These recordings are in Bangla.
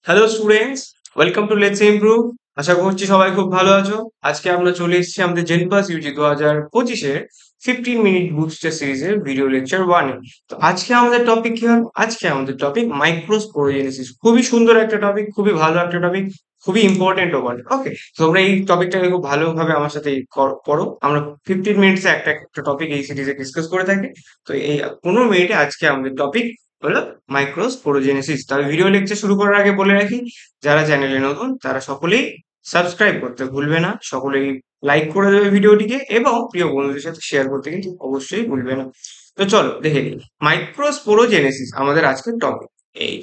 Hello students, welcome to let's improve. আশা করছি সবাই খুব ভালো আছো। আজকে আমরা চলে এসেছি আমাদের জেনপাস ইউজি 2025-এর 15 মিনিট বুস্টার সিরিজের ভিডিও লেকচার 1-এ। তো আজকে আমাদের টপিক কি হবে? আজকে আমাদের টপিক মাইক্রোস্পোরোজেনেসিস। খুবই সুন্দর একটা টপিক, খুবই ভালো একটা টপিক, খুবই ইম্পর্টেন্ট বটে। ওকে, তোমরা এই টপিকটাকে খুব ভালোভাবে আমার সাথে পড়ো। আমরা 15 মিনিটসে একটা একটা টপিক এই সিরিজে ডিসকাস করে থাকি। তো এই 15 মিনিটে আজকে আমাদের টপিক হলো মাইক্রোস্পোরোজেনেসিস। তবে ভিডিও লেকচার শুরু করার আগে বলে রাখি, যারা চ্যানেলে নতুন তারা সকলেই সাবস্ক্রাইব করতে ভুলবে না, সকলেই লাইক করে দেবে ভিডিওটিকে এবং প্রিয় বন্ধুদের সাথে শেয়ার করতে কিন্তু অবশ্যই ভুলবে না। তো চলো দেখে নিই মাইক্রোস্পোরোজেনেসিস আমাদের আজকের টপিক। এই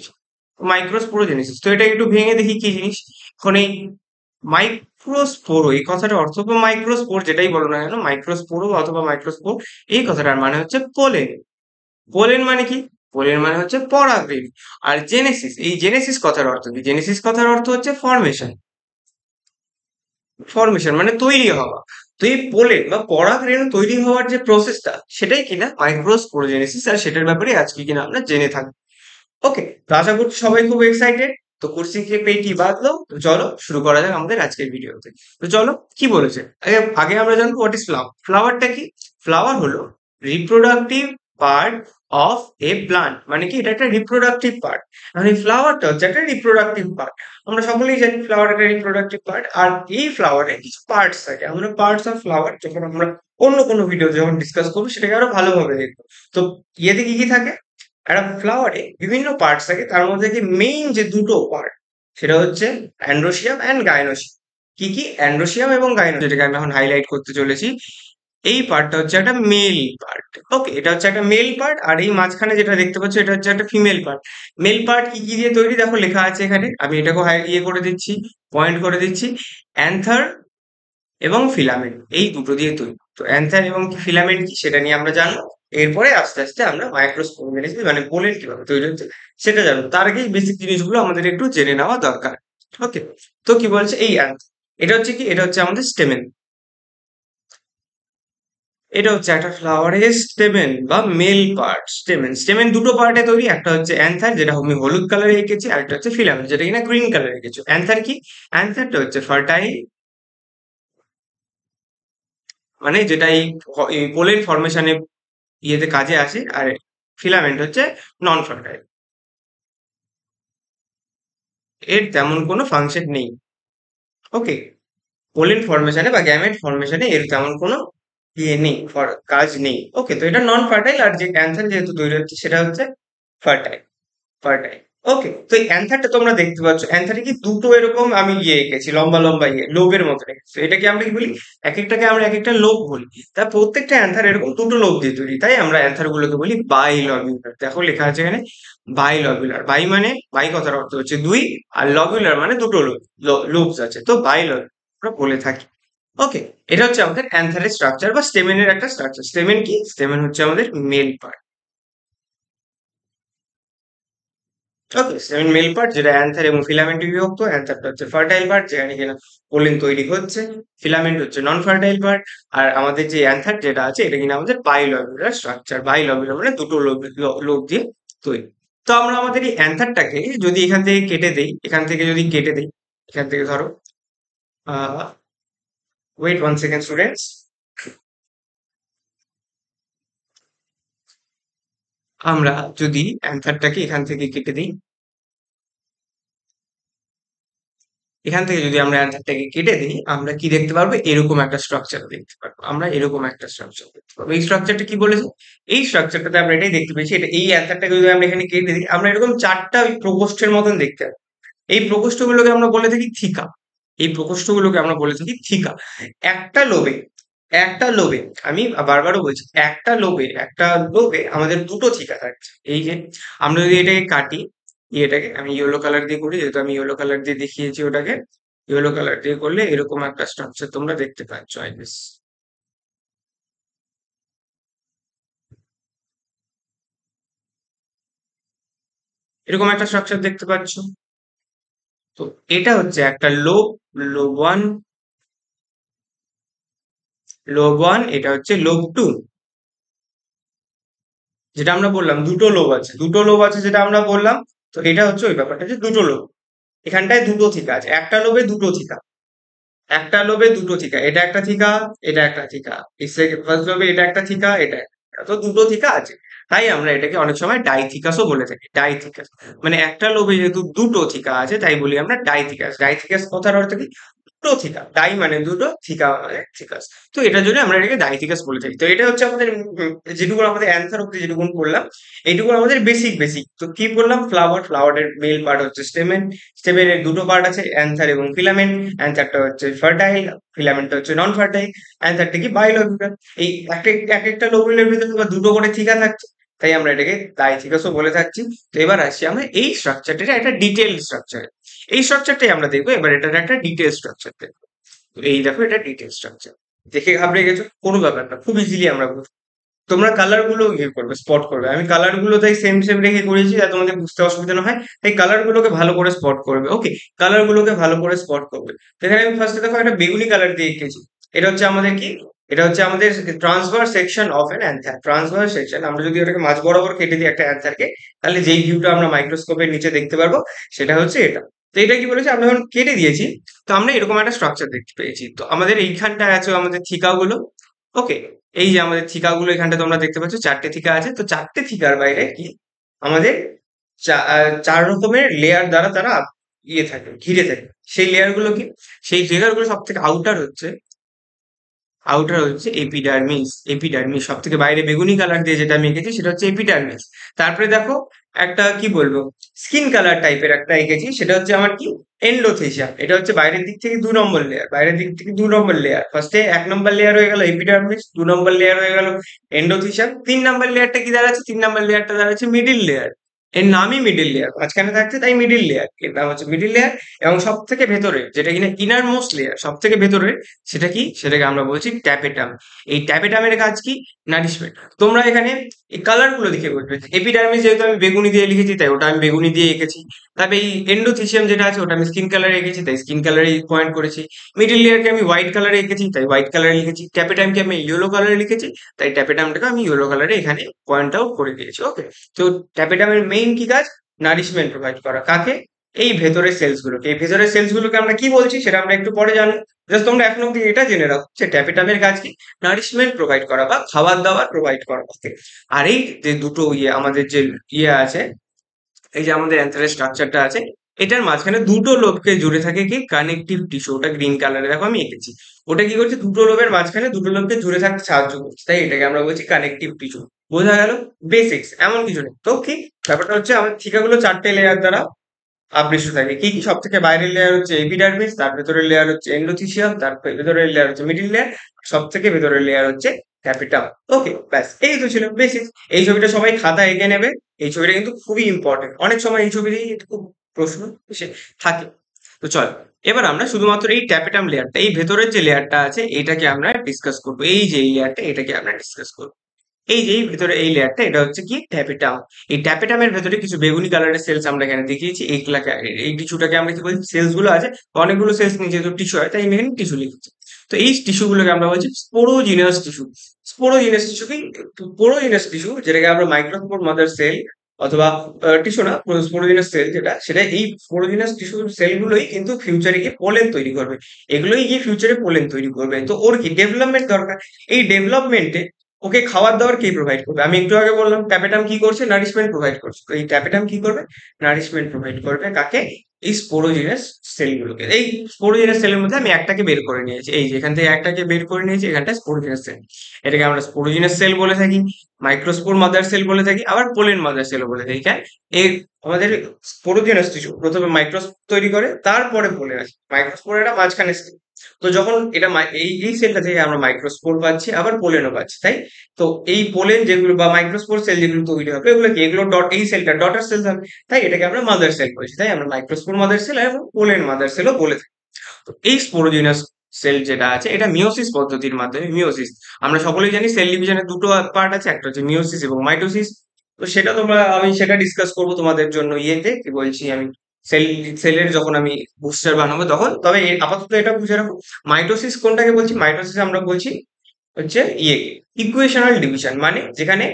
মাইক্রোস্পোরোজেনেসিস, তো এটা একটু ভেঙে দেখি কি জিনিস। এখন এই মাইক্রোস্পোরো এই কথাটা অর্থ, বা মাইক্রোস্পোর যেটাই বলো না কেন, মাইক্রোস্পোরো অথবা মাইক্রোস্পোর এই কথাটার মানে হচ্ছে পোলেন। পোলেন মানে কি? পোলেন মানে হচ্ছে পরাগরেণু। আর জেনেসিস, এই জেনেসিস কথার অর্থ কি? জেনেসিস কথার অর্থ হচ্ছে ফরমেশন। ফরমেশন মানে তৈরি হওয়া। তো এই পোলেন বা পরাগরেণু তৈরি হওয়ার যে প্রসেসটা, সেটাই কিনা মাইক্রোস্পোরোজেনেসিস, আর সেটার ব্যাপারে আজকে কিনা আমরা জেনে থাকবো। ওকে, তো আশা করছি সবাই খুব এক্সাইটেড। তো কুর্সি থেকে পেয়ে কি বাঁধলো, তো চলো শুরু করা যাক আমাদের আজকের ভিডিওতে। তো চলো, কি বলেছে আগে আগে আমরা জানবো হোয়াট ইজ ফ্লাওয়ার। ফ্লাওয়ারটা কি? ফ্লাওয়ার হলো reproductive part of A plant. মানে কি, এটা একটা রিপ্রোডাক্টিভ পার্ট। আর এই ফ্লাওয়ারটা হচ্ছে একটা রিপ্রোডাক্টিভ পার্ট। আমরা সকলেই জানি ফ্লাওয়ার একটা রিপ্রোডাক্টিভ পার্ট। আর এই ফ্লাওয়ারে কিছু পার্টস থাকে, আমরা পার্টস অফ ফ্লাওয়ার যখন আমরা অন্য কোনো ভিডিও যখন ডিসকাস করবো সেটাকে আরো ভালোভাবে দেখবো। তো ইয়েতে কি কি থাকে? একটা ফ্লাওয়ারে বিভিন্ন পার্টস থাকে, তার মধ্যে থেকে মেইন যে দুটো পার্ট, সেটা হচ্ছে অ্যান্ড্রোসিয়াম অ্যান্ড গাইনোসিয়াম। কি কি? অ্যান্ড্রোসিয়াম এবং গাইনোসিয়াম, যেটাকে আমি এখন হাইলাইট করতে চলেছি। এই পার্টটা হচ্ছে একটা মেল পার্ট। ওকে, এটা হচ্ছে একটা মেল পার্ট। আর এই মাঝখানে যেটা দেখতে পাচ্ছ, এটা হচ্ছে একটা ফিমেল পার্ট। মেল পার্ট কি কি দিয়ে তৈরি দেখো লেখা আছে এখানে, আমি এটাকে ইয়ে করে দিচ্ছি, পয়েন্ট করে দিচ্ছি। অ্যান্থার এবং ফিলামেন্ট, এই দুটো দিয়ে তৈরি। তো অ্যান্থার এবং ফিলামেন্ট কি সেটা নিয়ে আমরা জানবো। এরপরে আস্তে আস্তে আমরা মাইক্রোস্পোরোজেনেসিস মানে পোলেন কিভাবে তৈরি হচ্ছে সেটা জানবো। তার আগে বেসিক জিনিসগুলো আমাদের একটু জেনে নেওয়া দরকার। ওকে, তো কি বলছে এই অ্যান্থার? এটা হচ্ছে কি? এটা হচ্ছে আমাদের স্টেমেন। এটা হচ্ছে একটা ফ্লাওয়ারের স্টেমেন বা মেল পার্ট। স্টেমেন স্টেমেন দুটো পার্টে তৈরি, একটা হচ্ছে অ্যান্থার যেটা আমি হলুদ কালারে এঁকেছি, আর একটা হচ্ছে ফিলামেন্ট যেটা কিনা গ্রিন কালারে এঁকেছি। অ্যান্থার কি? অ্যান্থারটা হচ্ছে ফার্টাইল, মানে যেটা এই পোলেন ফরমেশনে ইয়েতে কাজে আসে। আর ফিলামেন্ট হচ্ছে নন ফার্টাইল, এর তেমন কোনো ফাংশন নেই। ওকে, পোলেন ফরমেশনে বা গ্যামেট ফরমেশনে এর তেমন কোনো ইয়ে নেই, কাজ নেই। ওকে, তো এটা নন ফার্টাইল। আর যে ক্যান্সার যেহেতু তৈরি হচ্ছে সেটা হচ্ছে ফার্টাইল। ফার্টাইল। ওকে, তো এই অ্যান্থারটা তোমরা দেখতে পাচ্ছ, অ্যান্থারে কি দুটো এরকম আমি ইয়ে এঁকেছি, লম্বা লম্বা ইয়ে লোবের মতো রেখেছি। এটাকে আমরা কি বলি? এক একটাকে আমরা এক একটা লোব বলি। তা প্রত্যেকটা অ্যান্থার এরকম দুটো লোব দিয়ে তৈরি, তাই আমরা অ্যান্থার গুলোকে বলি বাইলবিউলার। দেখো লেখা আছে এখানে বাইলবিউলার। বাই মানে, বাই কথার অর্থ হচ্ছে দুই, আর লবিউলার মানে দুটো লোব, লোবস আছে, তো বাইলবিউলার আমরা বলে থাকি। ওকে, এটা হচ্ছে আমাদের অ্যান্থারের স্ট্রাকচার বা স্টেমেনের একটা স্ট্রাকচার। স্টেমেন কি? স্টেমেন হচ্ছে আমাদের মেল পার্ট। ওকে, সেভেন মেল পার্ট যেটা অ্যান্থার এবং ফিলামেন্টে বিভক্ত। অ্যান্থারটা হচ্ছে ফার্টাইল পার্ট, যেখানে কিনা পোলেন তৈরি হচ্ছে। ফিলামেন্ট হচ্ছে নন ফার্টাইল পার্ট। আর আমাদের যে অ্যান্থার যেটা আছে, এটা কিনা আমাদের বাইলবিউলার স্ট্রাকচার। বাইলবিউলার মানে দুটো লোব, লোব দিয়ে তৈরি। তো আমরা আমাদের এই অ্যান্থারটাকে যদি এখান থেকে কেটে দেই, এখান থেকে যদি কেটে দেই, এখান থেকে ধরো, ওয়েট 1 সেকেন্ড স্টুডেন্টস। আমরা যদি অ্যান্থারটাকে এখান থেকে কেটে দিই, এখান থেকে যদি আমরা অ্যান্সারটাকে কেটে দিই, আমরা কি দেখতে পারবো? এরকম একটা স্ট্রাকচার দেখতে পারবো। আমরা এরকম একটা স্ট্রাকচার দেখতে পারবো। এই স্ট্রাকচারটা কি বলেছে? এই স্ট্রাকচারটাতে আমরা এটাই দেখতে পেয়েছি। এটা এই অ্যান্সারটাকে যদি আমরা এখানে কেটে দিই, আমরা এরকম চারটা ওই প্রকোষ্ঠের মতন দেখতে পাবো। এই প্রকোষ্ঠগুলোকে আমরা বলে থাকি থিকা। এই প্রকোষ্ঠগুলোকে আমরা বলে থাকি থিকা। একটা লোবে, একটা লোবে, আমি বারবারও বলছি, একটা লোবে আমাদের দুটো থিকা থাকছে। এই যে আমরা যদি এটাকে কাটি, এটাকে আমি ইয়েলো কালার দিয়ে করি, যেহেতু আমি ইয়েলো কালার দিয়ে দেখিয়েছি ওটাকে। ইয়েলো কালার দিয়ে করলে এরকম একটা স্ট্রাকচার তোমরা দেখতে পাচ্ছ, আই গেস। এরকম একটা স্ট্রাকচার দেখতে পাচ্ছ। তো এটা হচ্ছে একটা lobe, lobe one, lobe one. এটা হচ্ছে লোব টু, যেটা আমরা বললাম দুটো লোব আছে, দুটো লোব আছে যেটা আমরা বললাম। তো এটা হচ্ছে ওই ব্যাপারটা যে দুটো লোব। এখানটায় দুটো থিকা আছে, একটা লোবে দুটো থিকা, একটা লোবে দুটো থিকা, এটা একটা থিকা, এটা একটা থিকা, এই ফার্স্ট লোবে এটা একটা থিকা, এটা একটা। তো দুটো থিকা আছে, তাই আমরা এটাকে অনেক সময় ডাইথিকাসও বলে থাকি, ডাইথিকাস। মানে একটা লোবে যেহেতু দুটো থিকা আছে তাই বলি আমরা ডাইথিকাস। ডাইথিকাস কথার অর্থ কি? দুটো থিকা, ডাই মানে দুটো, থিকা মানে থিকাস। তো এটার জন্য আমরা এটাকে ডাইথিকাস বলে থাকি। তো এটা হচ্ছে আমাদের যেটুকু আমাদের অ্যান্সার অব্দি যেটুকু করলাম, এইটুকু আমাদের বেসিক বেসিক। তো কি বললাম? ফ্লাওয়ার, ফ্লাওয়ারের মেল পার্ট হচ্ছে স্টেমেন, স্টেমেনের দুটো পার্ট আছে, অ্যান্থার এবং ফিলামেন্ট। অ্যান্থারটা হচ্ছে ফার্টাইল, ফিলামেন্টটা হচ্ছে নন ফার্টাইল। অ্যান্থারটা কি? বায়োলজিক্যাল। এই এক একটা লোবেলের ভিতরে আবার দুটো করে থিকা থাকছে, তাই আমরা এটাকে ডাইথিকাসও বলে থাকছি। তো এবার আসছি আমরা এই স্ট্রাকচারটা, একটা ডিটেল স্ট্রাকচার। এই স্ট্রাকচারটাই আমরা দেখবো এবার, এটার একটা ডিটেল স্ট্রাকচার দেখবো। তো এই দেখো, এটা ডিটেল স্ট্রাকচার। দেখে ঘাবড়ে গেছো? কোনো ব্যাপার না, খুব ইজিলি আমরা বুঝবো। তোমরা কালার গুলো ইয়ে করবে, স্পট করবে। আমি কালার গুলো তাই সেম সেম রেখে করেছি যাতে তোমাদের বুঝতে অসুবিধা না হয়। তাই কালার গুলোকে ভালো করে স্পট করবে। ওকে, কালার গুলোকে ভালো করে স্পট করবে। তো এখানে আমি ফার্স্টে দেখো একটা বেগুনি কালার দিয়ে এঁকেছি। এটা হচ্ছে আমাদের কি? এটা হচ্ছে আমাদের transverse section of N another. Transverse section, আমরা যদি ওটাকে মাঝ বরাবর কেটে দিই একটা অ্যান্থারকে, তাহলে যেই ভিউটা আমরা মাইক্রোস্কোপের নিচে দেখতে পারবো সেটা হচ্ছে এটা। তো এটা কি বলেছে? আমরা যখন কেটে দিয়েছি, তো আমরা এরকম একটা স্ট্রাকচার দেখতে পেয়েছি। তো আমাদের এইখানটায় আছে আমাদের থিকাগুলো। ওকে, এই যে আমাদের থিকাগুলো এখানটা তোমরা দেখতে পাচ্ছ, চারটে থিকা আছে। তো চারটে থিকার বাইরে কি আমাদের চার রকমের লেয়ার দ্বারা তারা ইয়ে থাকে, ঘিরে থাকে। সেই লেয়ার গুলো কি? সেই লেয়ার গুলো সব থেকে আউটার হচ্ছে এপিডার্মিস। এপিডার্মিস সব থেকে বাইরে বেগুনি কালার দিয়ে যেটা আমি এঁকেছি সেটা হচ্ছে এপিডার্মিস। তারপরে দেখো একটা কি বলবো, স্কিন কালার টাইপের একটা এঁকেছি, সেটা হচ্ছে আমার কি? এন্ডোথেশিয়াম। এটা হচ্ছে বাইরের দিক থেকে 2 নম্বর লেয়ার, বাইরের দিক থেকে 2 নম্বর লেয়ার। ফার্স্টে 1 নম্বর লেয়ার হয়ে গেল এপিডার্মিস, 2 নম্বর লেয়ার হয়ে গেল এন্ডোথেশিয়াম, 3 নম্বর লেয়ারটা কি দাঁড়াচ্ছে? 3 নম্বর লেয়ারটা দাঁড়াচ্ছে মিডিল লেয়ার। এর নামই মিডিল লেয়ার, মাঝখানে থাকছে তাই মিডিল লেয়ার, এর নাম হচ্ছে মিডিল লেয়ার। এবং সব থেকে ভেতরে যেটা কিনা ইনার মোস্ট লেয়ার, সব থেকে ভেতরে, সেটা কি? সেটাকে আমরা বলছি ট্যাপেটাম। এই ট্যাপেটামের কাজ কি? নারিশমেন্ট। তোমরা এখানে এই কালার গুলো দেখে বুঝবে। এপিডার্মিস যেহেতু আমি বেগুনি দিয়ে লিখেছি তাই ওটা আমি বেগুনি দিয়ে এঁকেছি। তারপরে এই এন্ডোথিসিয়াম যেটা আছে ওটা আমি স্কিন কালারে এঁকেছি তাই স্কিন কালারে পয়েন্ট করেছি। মিডিল লেয়ারকে আমি হোয়াইট কালারে এঁকেছি তাই হোয়াইট কালারে লিখেছি। ট্যাপেটামকে আমি ইয়েলো কালারে লিখেছি তাই ট্যাপেটামটাকে আমি ইয়েলো কালারে এখানে পয়েন্ট আউট করে দিয়েছি। ওকে, তো ট্যাপেটামের মেইন কি কাজ? নারিশমেন্ট প্রোভাইড করা। কাকে? এই ভেতরের সেলস গুলোকে। এই ভেতরের সেলস গুলোকে আমরা কি বলছি সেটা আমরা একটু পরে জানবো। জাস্ট তোমরা এখন অব্দি এটা জেনে রাখো যে ট্যাপেটামের কাজ কি? নারিশমেন্ট প্রোভাইড করা বা খাবার দাবার প্রোভাইড করা। ওকে, আর এই যে দুটো ইয়ে আমাদের যে ইয়ে আছে, এই যে আমাদের অ্যান্থারের স্ট্রাকচারটা আছে, এটার মাঝখানে দুটো লোবকে জুড়ে থাকে কি? Connective tissue. ওটা গ্রিন কালারে দেখো আমি এঁকেছি। ওটা কি করছে? দুটো লোবের মাঝখানে দুটো লোবকে জুড়ে থাকতে সাহায্য করছে, তাই এটাকে আমরা বলছি কানেকটিভ টিস্যু। বোঝা গেল? বেসিক্স, এমন কিছু নেই তো। কি ব্যাপারটা হচ্ছে, আমাদের থিকাগুলো চারটে লেয়ার দ্বারা আবৃষ্ট থাকে। কি কি? সব থেকে বাইরের লেয়ার হচ্ছে এপিডার্মিস, তার ভেতরের লেয়ার হচ্ছে এন্ডোথিসিয়াম, তার ভেতরের লেয়ার হচ্ছে মিডিল লেয়ার, সব থেকে ভেতরের লেয়ার হচ্ছে ক্যাপিটাম। ওকে, ব্যাস এই তো ছিল বেসিক্স। এই ছবিটা সবাই খাতা এঁকে নেবে। এই ছবিটা কিন্তু খুবই ইম্পর্টেন্ট, অনেক সময় এই ছবি দিয়ে খুব প্রশ্ন এসে থাকে। তো চল, এবার আমরা শুধুমাত্র এই ট্যাপেটাম লেয়ারটা, এই ভেতরের যে লেয়ারটা আছে এটাকে আমরা ডিসকাস করবো। এই যে এই লেয়ারটা, এটাকে আমরা ডিসকাস করবো। এই যে এই ভিতরে এই লেয়ারটা, এটা হচ্ছে কি? ট্যাপেটাম। এই ট্যাপেটামের ভেতরে কিছু বেগুনি কালারের সেলস আমরা এখানে দেখিয়েছি। এইগুলাকে, এই টিস্যুটাকে আমরা কি বলছি? সেলস গুলো আছে, অনেকগুলো সেলস নিয়ে যেহেতু টিস্যু হয় তাই আমি এখানে টিস্যু লিখেছি। তো এই টিস্যু গুলোকে আমরা বলছি স্পোরোজিনাস টিস্যু। স্পোরোজিনাস টিস্যু কি? স্পোরোজিনাস টিস্যু, যেটাকে আমরা মাইক্রোস্পোর মাদার সেল অথবা টিস্যু না, স্পোরোজিনাস সেল যেটা, সেটা এই স্পোরোজিনাস টিস্যু সেল গুলোই কিন্তু ফিউচারে গিয়ে পোলেন তৈরি করবে। এগুলোই গিয়ে ফিউচারে পোলেন তৈরি করবে। তো ওর কি ডেভেলপমেন্ট দরকার? এই ডেভেলপমেন্টে ওকে খাবার দাবার কে প্রোভাইড করবে? আমি একটু আগে বললাম ট্যাপেটাম কি করছে? নারিশমেন্ট প্রোভাইড করছে। তো এই ট্যাপেটাম কি করবে? নারিশমেন্ট প্রোভাইড করবে। কাকে? এই স্পোরোজিনাস সেলগুলোকে। এই স্পোরোজিনাস সেলের মধ্যে আমি একটাকে বের করে নিয়েছি, এই যে এখান থেকে একটাকে বের করে নিয়েছি, এখানটা স্পোরোজিনাস সেল। এটাকে আমরা স্পোরোজিনাস সেল বলে থাকি, মাইক্রোস্পোর মাদার সেল বলে থাকি, আবার পোলেন মাদার সেলও বলে থাকি। হ্যাঁ, এই আমাদের স্পোরোজিনাস টিস্যু প্রথমে মাইক্রোস্পোর তৈরি করে, তারপরে পোলেন আসে। মাইক্রোস্পোর এটা মাঝখানে step। তো যখন এটা এই এই সেলটা থেকে আমরা মাইক্রোস্পোর পাচ্ছি, আবার পোলেনও পাচ্ছি, তাই। তো এই পোলেন যেগুলো বা মাইক্রোস্পোর সেল যেগুলো তৈরি হবে, এগুলো কি? এগুলো ডট, এই সেলটা ডটার সেল হবে, তাই এটাকে আমরা মাদার সেল বলছি। তাই আমরা মাইক্রোস্পোর মাদার সেল এবং পোলেন মাদার সেলও বলে থাকি। তো এই স্পোরোজিনাস সেল যেটা আছে, এটা মিওসিস পদ্ধতির মাধ্যমে, মিওসিস, আমরা সকলেই জানি সেল ডিভিশনের দুটো পার্ট আছে, একটা হচ্ছে মিওসিস এবং মাইটোসিস। তো সেটা আমি সেটা ডিসকাস করবো তোমাদের জন্য ইয়েতে, কি বলছি আমি, সেল সেলের যখন আমি বুস্টার বানাবো তখন। তবে আপাতত এটা বুঝে রাখো, মাইটোসিস কোনটাকে বলছি? মাইটোসিস আমরা বলছি হচ্ছে ইয়েকে ইকুয়েশনাল ডিভিশন, মানে যেখানে,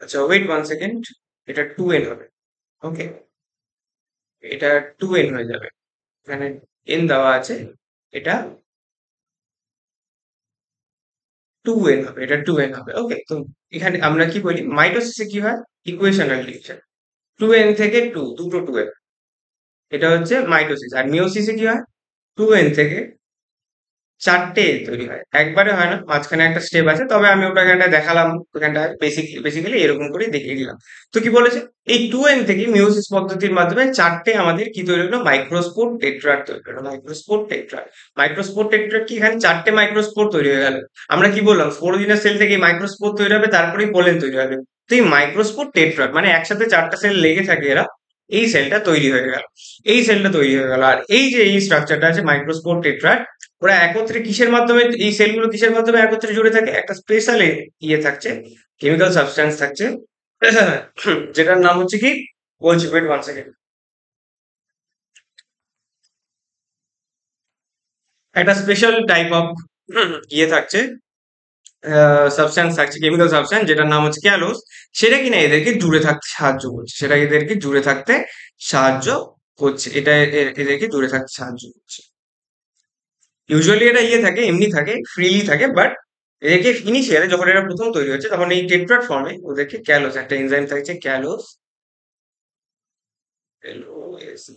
আচ্ছা ওয়েট 1 সেকেন্ড, এটা 2n হবে। ওকে, এটা 2n হয়ে যাবে, এখানে n দেওয়া আছে, এটা 2n হবে, এটা 2n হবে। ওকে, তো এখানে আমরা কি বলি, মাইটোসিসে কি হয়, ইকুয়েশনাল ডিভিশন, 2n থেকে 2, দুটো 2n, এটা হচ্ছে মাইটোসিস। আর মিওসিসে কি হয়, 2n থেকে 4টে তৈরি হয়, একবারে হয় না, মাঝখানে একটা স্টেপ আছে, তবে আমি ওটা এখানটা দেখালাম, ওখানটা বেসিক্যালি এরকম করে দেখিয়ে দিলাম। তো কি বলেছে, এই 2n থেকে মিওসিস পদ্ধতির মাধ্যমে 4টে আমাদের কি তৈরি হলো, মাইক্রোস্পোর টেট্রাড তৈরি হলো, মাইক্রোস্পোর টেট্রাড। মাইক্রোস্পোর টেট্রাড কি, এখানে 4টে মাইক্রোস্পোর তৈরি হয়ে গেল। আমরা কি বললাম, স্পোরোজিনাস সেল থেকে মাইক্রোস্পোর তৈরি হবে, তারপরেই পোলেন তৈরি হবে। তো এই মাইক্রোস্পোর টেট্রাড মানে একসাথে 4টা সেল লেগে থাকে এরা, এই সেলটা তৈরি হয়ে গেল, এই সেলটা তৈরি হয়ে গেল। আর এই যে এই স্ট্রাকচারটা আছে মাইক্রোস্পোর টেট্রাড, ওরা একত্রে কিসের মাধ্যমে, এই সেলগুলো কিসের মাধ্যমে একত্রে জুড়ে থাকে, একটা স্পেশাল ইয়ে থাকছে, কেমিক্যাল সাবস্টেন্স থাকছে, যেটার নাম হচ্ছে কি, বলছি ওয়েট 1 সেকেন্ড, একটা স্পেশাল টাইপ অফ ইয়ে থাকছে, সাবস্টেন্স থাকছে, কেমিক্যাল সাবস্টেন্স, যেটার নাম হচ্ছে ক্যালোস। সেটা কিনা এদেরকে জুড়ে থাকতে সাহায্য করছে, সেটা এদেরকে জুড়ে থাকতে সাহায্য করছে, এটা এদেরকে জুড়ে থাকতে সাহায্য করছে। ইউজুয়ালি এটা ইয়ে থাকে, এমনি থাকে, ফ্রিলি থাকে, বাট এদেরকে ইনিশিয়ালি যখন এরা প্রথম তৈরি হচ্ছে তখন এই টেট্রাড ফর্মে ওদেরকে ক্যালোস, একটা এনজাইম থাকছে ক্যালোস,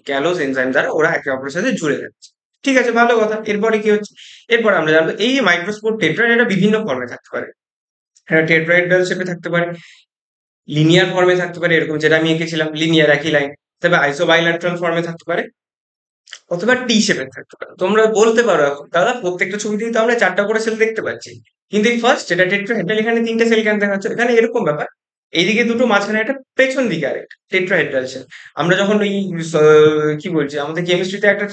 ক্যালোস এনজাইম দ্বারা ওরা একে অপরের সাথে জুড়ে যাচ্ছে। ঠিক আছে, ভালো কথা। এরপরে কি হচ্ছে, এরপরে আমরা জানবো এই মাইক্রোস্পোর টেট্রাড এটা বিভিন্ন ফর্মে থাকতে পারে, এটা টেট্রাহেড্রাল শেপে থাকতে পারে, লিনিয়ার ফর্মে থাকতে পারে, এরকম যেটা আমি এঁকেছিলাম লিনিয়ার একই লাইন, তবে আইসোবাইল্যাট্রাল ফর্মে থাকতে পারে, অথবা টি শেপের থাকতে পারে। তোমরা বলতে পারো এখন, দাদা প্রত্যেকটা ছবিতেই তো আমরা 4টা করে সেল দেখতে পাচ্ছি, কিন্তু এই ফার্স্ট যেটা টেট্রাহেড্রাল, এখানে 3টে সেল কেন দেখাচ্ছে, এখানে এরকম ব্যাপার, এইদিকে দুটো, মাঝখানে একটা, পেছন দিকে আরেকটা টেট্রাহেড্রাল সেল। আমরা যখন ওই কি বলছি, আমাদের কেমিস্ট্রিতে একটা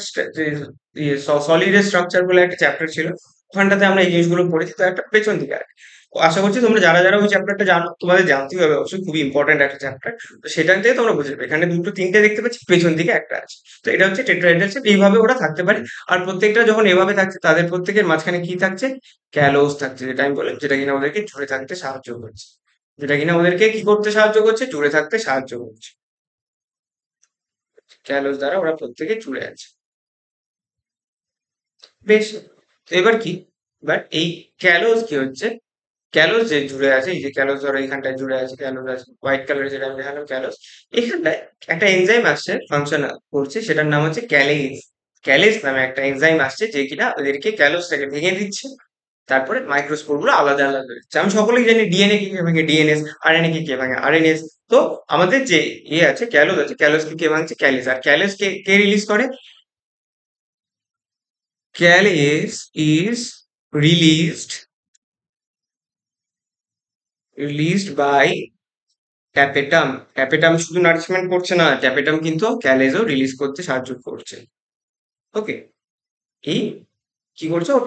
সলিডের স্ট্রাকচার বলে একটা চ্যাপ্টার ছিল, ওখানটাতে আমরা এই জিনিসগুলো পড়েছি, তো একটা পেছন দিকে আরেকটা। আশা করছি তোমরা যারা যারা ওই চ্যাপ্টারটা জানো, তোমাদের জানতেই হবে অবশ্যই, খুবই ইম্পর্টেন্ট একটা চ্যাপ্টার। তো সেটা থেকে তোমরা বুঝে যাবে, এখানে দুটো 3টে দেখতে পাচ্ছি, পেছন দিকে একটা আছে। তো এটা হচ্ছে টেট্রাহেড্রাল শেপ, এইভাবে ওরা থাকতে পারে। আর প্রত্যেকটা যখন এভাবে থাকছে, তাদের প্রত্যেকের মাঝখানে কি থাকছে, ক্যালোস থাকছে, যেটা আমি বললাম, যেটা কিনা ওদেরকে জুড়ে থাকতে সাহায্য করছে, যেটা কিনা ওদেরকে কি করতে সাহায্য করছে, জুড়ে থাকতে সাহায্য করছে, ক্যালোস দ্বারা ওরা প্রত্যেকে জুড়ে আছে। বেশ, তো এবার কি, এবার এই ক্যালোস কি হচ্ছে, ক্যালোস যে জুড়ে আছে, এই যে ক্যালোস ধরো এখানটায় জুড়ে আছে, ক্যালোস আছে হোয়াইট কালারের, যেটা আমি দেখালাম ক্যালোস, এখানটায় একটা এনজাইম আসছে, ফাংশন করছে, সেটার নাম হচ্ছে ক্যালেজ। ক্যালেজ নামে একটা এনজাইম আসছে, যে কিনা ওদেরকে ক্যালোসটাকে ভেঙে দিচ্ছে, তারপরে মাইক্রোস্পোর গুলো আলাদা আলাদা হয়ে যাচ্ছে। আমি সকলেই জানি ডিএনএ কে কে ভাঙে, ডিএনএস, আরএনএ কে কে ভাঙে, আরএনএস। তো আমাদের যে ইয়ে আছে ক্যালোস আছে, ক্যালোস কে কে ভাঙছে, ক্যালেজ। আর ক্যালেজ কে কে রিলিজ করে, callase is released released by tapetum. Tapetum শুধু নারিশমেন্ট করছে না, ট্যাপেটাম কিন্তু ক্যালেজও রিলিজ করতে সাহায্য করছে। ওকে, এই কি করছে, ও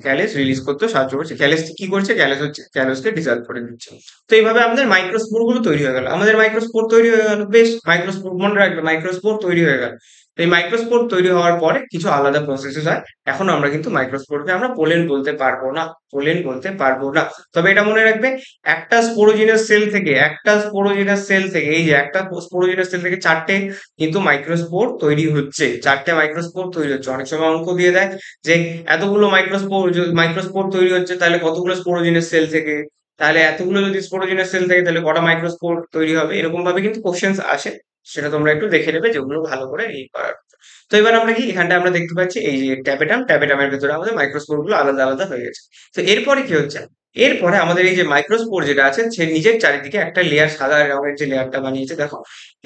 ক্যালেজ রিলিজ করতে সাহায্য করছে। ক্যালেজ কি করছে, ক্যালেজ হচ্ছে ক্যালেজকে ডিসলভ করে দিচ্ছে। তো এইভাবে আমাদের মাইক্রোস্পোর গুলো তৈরি হয়ে গেল, আমাদের মাইক্রোস্পোর তৈরি হয়ে গেল। বেশ, মাইক্রোস্পোর মনে রাখবে, মাইক্রোস্পোর তৈরি হয়ে গেল। তো এই মাইক্রোস্পোর তৈরি হওয়ার পরে কিছু আলাদা প্রসেসেস হয়। এখন আমরা কিন্তু মাইক্রোস্পোরকে আমরা পোলেন বলতে পারবো না, পোলেন বলতে পারবো না। তবে এটা মনে রাখবে, একটা স্পোরোজিনাস সেল থেকে এই যে একটা স্পোরোজিনাস সেল থেকে 4টে কিন্তু মাইক্রোস্পোর তৈরি হচ্ছে, 4টে মাইক্রোস্পোর তৈরি হচ্ছে। অনেক সময় অঙ্ক দিয়ে দেয় যে এতগুলো মাইক্রোস্পোর তৈরি হচ্ছে, তাহলে কতগুলো স্পোরোজিনাস সেল থেকে, তাহলে এতগুলো যদি স্পোরোজিনাস সেল থেকে তাহলে কটা মাইক্রোস্পোর তৈরি হবে, এরকম ভাবে কিন্তু কোশ্চেন্স আসে। সেটা তোমরা একটু দেখে নেবে, যেগুলো ভালো করে এই করার। তো এবার আমরা কি, এখানটা আমরা দেখতে পাচ্ছি এই যে ট্যাপেটামের ভেতরে আমাদের মাইক্রোস্পোর গুলো আলাদা আলাদা হয়ে গেছে। তো এরপরে কি হচ্ছে, এরপরে আমাদের এই যে মাইক্রোস্পোর যেটা আছে, সে নিজের চারিদিকে একটা লেয়ার, সাদা রঙের যে লেয়ারটা বানিয়েছে দেখো,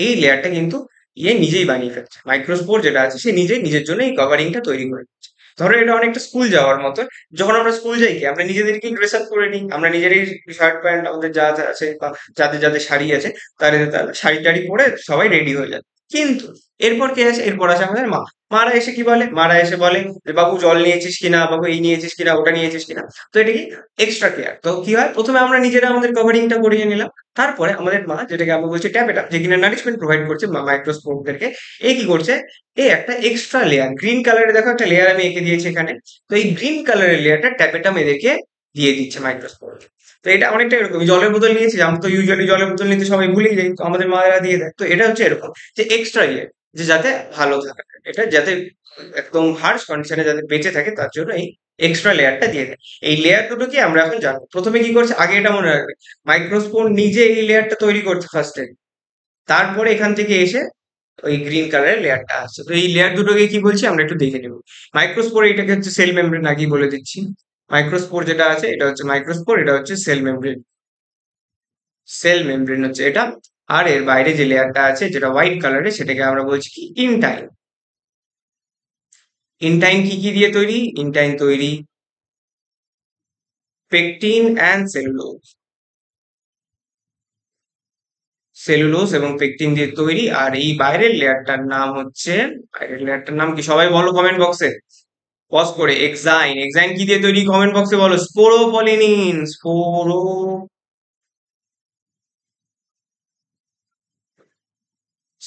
এই লেয়ারটা কিন্তু ইয়ে নিজেই বানিয়ে ফেলছে। মাইক্রোস্পোর যেটা আছে সে নিজেই নিজের জন্য এই কভারিংটা তৈরি করে দিচ্ছে। ধরো এটা অনেকটা স্কুল যাওয়ার মতো, যখন আমরা স্কুল যাই কি আমরা নিজেদেরকে ড্রেস আপ করে নিই, আমরা নিজেরই শার্ট প্যান্ট আমাদের যা যা আছে, বা যাদের যাদের শাড়ি আছে, তাদের তারা শাড়ি টাড়ি পরে সবাই রেডি হয়ে যায়। কিন্তু এরপর কে আসে, এরপর আসে আমাদের মা। মারা এসে কি বলে, মারা এসে বলে যে বাবু জল নিয়েছিস কিনা, বাবু এই নিয়েছিস কিনা, ওটা নিয়েছিস কিনা। তো এটা কি এক্সট্রা কেয়ার। তো কি হয়, প্রথমে আমরা নিজেরা আমাদের কভারিংটা করিয়ে নিলাম, তারপরে আমাদের মা, যেটাকে আমরা বলছি ট্যাপেটা, যে কিনা নারিশমেন্ট প্রোভাইড করছে মাইক্রোস্পোরদেরকে, এই কি করছে, এই একটা এক্সট্রা লেয়ার, গ্রিন কালারের দেখো একটা লেয়ার আমি এঁকে দিয়েছি এখানে। তো এই গ্রিন কালারের লেয়ারটা ট্যাপেটাম এদেরকে দিয়ে দিচ্ছে মাইক্রোস্পোর। তো এটা অনেকটা এরকম, জলের বোতল নিয়েছি, আমরা তো ইউজুয়ালি জলের বোতল নিতে সবাই ভুলেই যাই, তো আমাদের মায়েরা দিয়ে দেয়। তো এটা হচ্ছে এরকম যে এক্সট্রা লেয়ার, যে যাতে ভালো থাকে, এটা যাতে একদম হার্শ কন্ডিশনে যাতে বেঁচে থাকে তার জন্য এই এক্সট্রা লেয়ারটা দিয়ে দেয়। এই লেয়ার দুটোকে আমরা এখন জানবো। প্রথমে কি করছে আগে এটা মনে রাখবে, মাইক্রোস্পোর নিজে এই লেয়ারটা তৈরি করছে ফার্স্টে, তারপরে এখান থেকে এসে ওই গ্রিন কালারের লেয়ারটা আসছে। তো এই লেয়ার দুটোকে কি বলছি আমরা একটু দেখে নেব। মাইক্রোস্পোর এটাকে হচ্ছে সেল মেমব্রেন, আগেই বলে দিচ্ছি। মাইক্রোস্পোর যেটা আছে এটা হচ্ছে মাইক্রোস্পোর, এটা হচ্ছে সেল মেমব্রেন। সেল মেমব্রেন হচ্ছে এটা। আর এর বাইরে যে লেয়ারটা আছে যেটা হোয়াইট কালারের, সেটাকে আমরা বলছি কি ইনটাইন। ইনটাইন কি কি দিয়ে তৈরি? ইনটাইন তৈরি পেকটিন অ্যান্ড সেলুলোজ। সেলুলোজ এবং পেকটিন দিয়ে তৈরি। আর এই বাইরের লেয়ারটার নাম হচ্ছে, বাইরের লেয়ারটার নাম কি সবাই বলো কমেন্ট বক্সে, পজ করে। এক্সাইন। এক্সাইন কি দিয়ে তৈরি কমেন্ট বক্সে বলো। স্পোরোপলিনিন।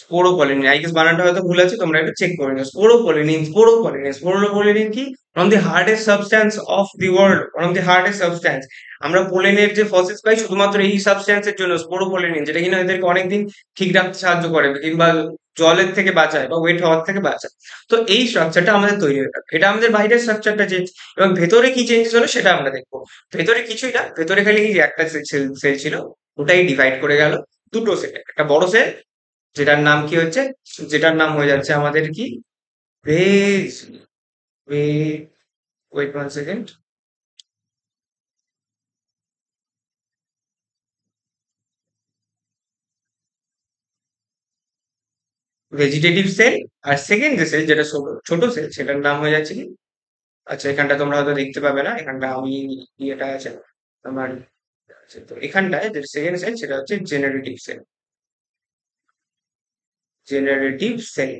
স্পোরোপলিনিন, আই গেস বানানটা হয়তো ভুল আছে, তোমরা একটু চেক করে নিও। স্পোরোপলিনিন, স্পোরোপলিনিন। স্পোরোপলিনিন কি one of the hardest substance of the world, one of the hardest substance. আমরা পোলেনের যে ফসিলস পাই শুধুমাত্র এই সাবস্ট্যান্সের জন্য, স্পোরোপলিনিন, যেটা কিনা এদেরকে অনেকদিন ঠিক রাখতে সাহায্য করে কিংবা জলের থেকে বাঁচায় বা ওয়েট হওয়ার থেকে বাঁচায়। তো এই স্ট্রাকচারটা আমাদের তৈরি হয়ে গেল, এটা আমাদের বাইরের স্ট্রাকচারটা চেঞ্জ। এবং ভেতরে কি চেঞ্জ হলো সেটা আমরা দেখবো। ভেতরে কিছুই না, ভেতরে খালি এই যে একটা সেল ছিল, ওটাই ডিভাইড করে গেল দুটো সেলে। একটা বড় সেল যেটার নাম কি হচ্ছে, যেটার নাম হয়ে যাচ্ছে আমাদের কি veg, wait 1 second, vegetative cell. আর সেকেন্ড যে সেল যেটা ছোট সেল, সেটার নাম হয়ে যাচ্ছে কি, আচ্ছা এখানটা তোমরা হয়তো দেখতে পাবে না, এখানটা আমি ইয়েটা আছে আমার আছে। তো এখানটায় যে সেকেন্ড সেল সেটা হচ্ছে জেনারেটিভ সেল। Generative cell.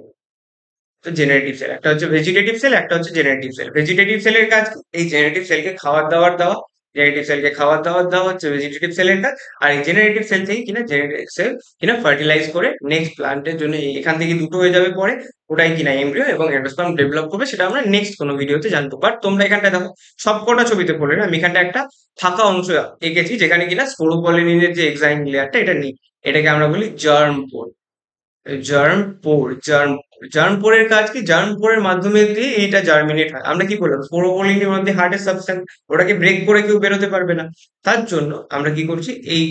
তো জেনারেটিভ সেল একটা হচ্ছে ভেজিটেটিভ সেল, একটা হচ্ছে জেনারেটিভ সেল। ভেজিটেটিভ সেলের কাজ কি? এই জেনারেটিভ সেলকে খাবার দাবার দেওয়া। জেনারেটিভ সেলকে খাবার দাবার দেওয়া হচ্ছে ভেজিটেটিভ সেলের কাজ। আর এই জেনারেটিভ সেল থেকে কিনা জেনারেটিভ সেল কিনা ফার্টিলাইজ করে নেক্সট প্লান্টের জন্য এখান থেকে দুটো হয়ে যাবে পরে, ওটাই কিনা এমব্রিও এবং এন্ডোস্পার্ম ডেভেলপ করবে। সেটা আমরা নেক্সট কোনো ভিডিওতে জানবো। বাট তোমরা এখানটা দেখো, সবকটা ছবিতে পড়ে না, আমি এখানটা একটা ফাঁকা অংশ এঁকেছি যেখানে কিনা স্পোরোপলিনের যে এক্সাইন লেয়ারটা এটা নেই। এটাকে আমরা বলি জার্ম পোর। জার্ম পোর, জার্ম পোরের কাজ কি? জার্ম পোরের মাধ্যমে দিয়ে এটা জার্মিনেট হয়। আমরা কি করলাম, স্পোরোপলিনের মধ্যে হার্টের সাবস্টেন্স, ওটাকে ব্রেক করে কেউ বেরোতে পারবে না। তার জন্য আমরা কি করছি, এই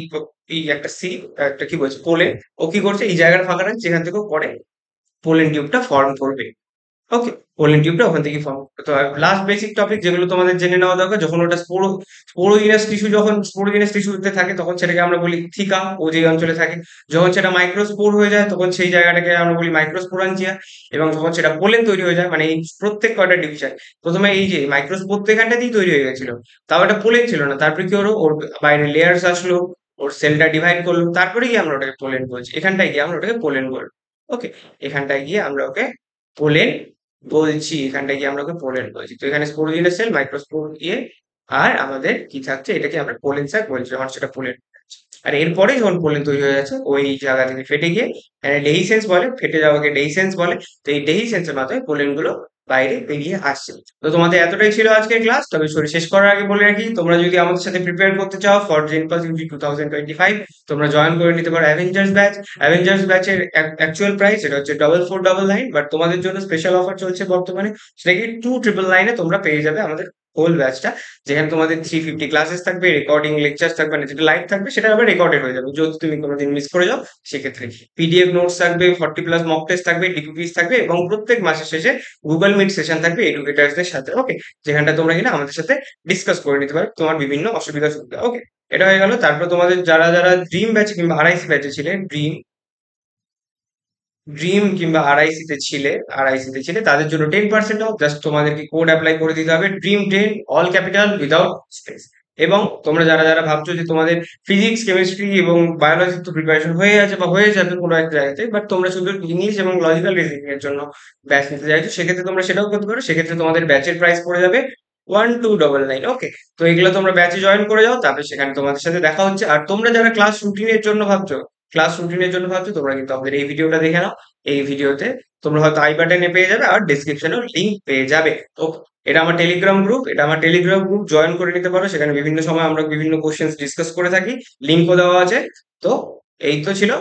এই একটা সি, একটা কি বলছে পোলেন, ও কি করছে এই জায়গাটা ফাঁকা রাখছে যেখান থেকে ও পরে পোলেন টিউবটা ফর্ম করবে। ওকে, পোলিন টিউবটা ওখান থেকে ফর্ম। তো লাস্ট বেসিক টপিক যেগুলো তোমাদের জেনে নেওয়া দরকার, যখন ওটা স্পোরোজিনাস টিস্যু, যখন স্পোরোজিনাস টিস্যুতে থাকে তখন সেটাকে আমরা বলি থিকা, ও যে অঞ্চলে থাকে। যখন সেটা মাইক্রোস্পোর হয়ে যায় তখন সেই জায়গাটাকে আমরা বলি মাইক্রোস্পোরাঞ্জিয়া। এবং যখন সেটা পোলেন তৈরি হয়ে যায়, মানে এই প্রত্যেক কয়টা ডিভিশন, প্রথমে এই যে মাইক্রোস্পোর তো এখানটা দিয়ে তৈরি হয়ে গেছিল, তাও এটা পোলেন ছিল না। তারপরে কি হলো, ওর বাইরে লেয়ার্স আসলো, ওর সেলটা ডিভাইড করলো, তারপরে গিয়ে আমরা ওটাকে পোলেন বলছি। এখানটায় গিয়ে আমরা ওটাকে পোলেন বলবো। ওকে, এখানটায় গিয়ে আমরা ওকে পোলেন বলছি, এখানটায় গিয়ে আমরা ওকে পোলেন বলছি। তো এখানে স্পোরোজিনাস সেল, মাইক্রোস্পোর দিয়ে, আর আমাদের কি থাকছে, এটাকে আমরা পোলেন স্যাক বলছি, আমার সেটা পোলেন। আর এরপরে যখন পোলেন তৈরি হয়ে যাচ্ছে, ওই জায়গা থেকে ফেটে গিয়ে ডেহিসেন্স বলে, ফেটে যাওয়াকে ডেহিসেন্স বলে। তো এই ডেহিসেন্সের মাধ্যমে পোলেন গুলো বাইরে বেরিয়ে আসছে। তো তোমাদের এতটাই ছিল আজকের ক্লাস। তবে শেষ করার আগে বলে রাখি, তোমরা যদি আমাদের সাথে প্রিপেয়ার করতে চাও ফর জেনপাস ইউজি 2025, তোমরা জয়েন করে নিতে পারো অ্যাভেঞ্জার্স ব্যাচ। অ্যাভেঞ্জার্স ব্যাচের অ্যাকচুয়াল প্রাইস এটা হচ্ছে 4499, বাট তোমাদের জন্য স্পেশাল অফার চলছে বর্তমানে, সেটা কি 2999 তোমরা পেয়ে যাবে আমাদের হোল ব্যাচটা। যেখানে তোমাদের 350 ক্লাসেস থাকবে, রেকর্ডিং লেকচার থাকবে না, যেটা লাইভ থাকবে সেটা আবার রেকর্ডেড হয়ে যাবে যদি তুমি কোনোদিন মিস করে যাও। সেক্ষেত্রে পিডিএফ নোটস থাকবে, 40+ মক টেস্ট থাকবে, ডিপিপিস থাকবে, এবং প্রত্যেক মাসের শেষে গুগল মিট সেশন থাকবে এডুকেটার্সদের সাথে। ওকে, যেখানটা তোমরা কিনা আমাদের সাথে ডিসকাস করে নিতে পারো তোমার বিভিন্ন অসুবিধা সুবিধা। ওকে, এটা হয়ে গেল। তারপর তোমাদের যারা যারা ড্রিম ব্যাচে কিংবা আরআইসি ব্যাচে ছিলে, ড্রিম ড্রিম কিংবা আরআইসিতে ছিলে তাদের জন্য 10% অফ। জাস্ট তোমাদেরকে কোড অ্যাপ্লাই করে দিতে হবে, dream 10, all capital without space. এবং তোমরা যারা যারা ভাবছো যে তোমাদের ফিজিক্স, কেমিস্ট্রি এবং বায়োলজির তো প্রিপারেশন হয়ে আছে বা হয়ে যাবে কোনো এক জায়গাতে, বাট তোমরা শুধু ইংলিশ এবং লজিক্যাল রিজনিং এর জন্য ব্যাচ নিতে চাইছো, সেক্ষেত্রে তোমরা সেটাও করতে পারো। সেক্ষেত্রে তোমাদের ব্যাচের প্রাইস পড়ে যাবে 1299। ওকে, তো এগুলো তোমরা ব্যাচে জয়েন করে যাও, তারপরে সেখানে তোমাদের সাথে দেখা হচ্ছে। আর তোমরা যারা ক্লাস রুটিনের জন্য ভাবছো, তোমরা কিন্তু আমাদের এই ভিডিওটা দেখে নাও। এই ভিডিওতে তোমরা হয়তো আই বাটনে পেয়ে যাবে আর ডেসক্রিপশনেও লিংক পেয়ে যাবে। তো এটা আমার টেলিগ্রাম গ্রুপ জয়েন করে নিতে পারো। সেখানে বিভিন্ন সময় আমরা বিভিন্ন কোশ্চেন ডিসকাস করে থাকি, লিংকও দেওয়া আছে। তো এই তো ছিল।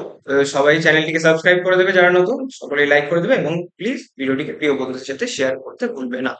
সবাই চ্যানেলটিকে সাবস্ক্রাইব করে দেবে যারা নতুন, সকলেই লাইক করে দেবে এবং প্লিজ ভিডিওটিকে প্রিয় বন্ধুদের সাথে শেয়ার করতে ভুলবে না।